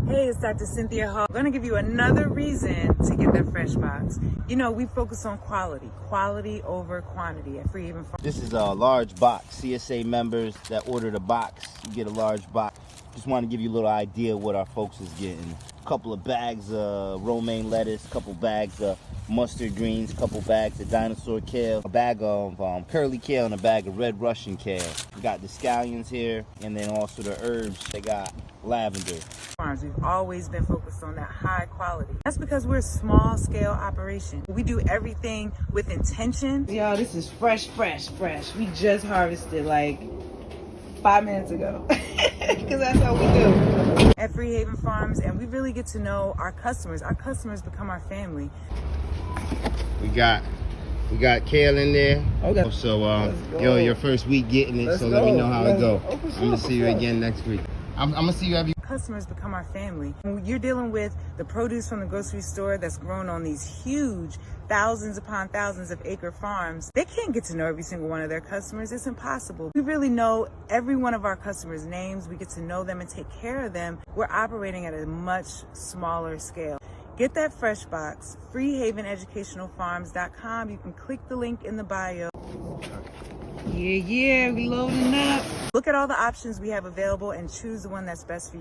Hey, it's Dr. Cynthia Hall. I'm going to give you another reason to get that fresh box. You know, we focus on quality over quantity at Free Haven Farms. This is a large box. CSA members that order the box, you get a large box. Just want to give you a little idea of what our folks is getting. A couple of bags of romaine lettuce, a couple bags of mustard greens, a couple bags of dinosaur kale, a bag of curly kale, and a bag of red Russian kale. We got the scallions here, and then also the herbs. They got lavender. We've always been focused on that high quality. That's because we're a small scale operation. We do everything with intention. Y'all, this is fresh. We just harvested like 5 minutes ago because that's how we do at Free Haven Farms, and we really get to know our customers. Our customers become our family. We got kale in there. Okay. So your first week getting it, let me know how it go. I'm gonna see you again next week. I'm gonna see you every. Customers become our family. When you're dealing with the produce from the grocery store that's grown on these huge thousands upon thousands of acre farms, they can't get to know every single one of their customers. It's impossible. We really know every one of our customers' names. We get to know them and take care of them. We're operating at a much smaller scale. Get that fresh box, freehaveneducationalfarms.com. You can click the link in the bio. Yeah, we loading up. Look at all the options we have available and choose the one that's best for you.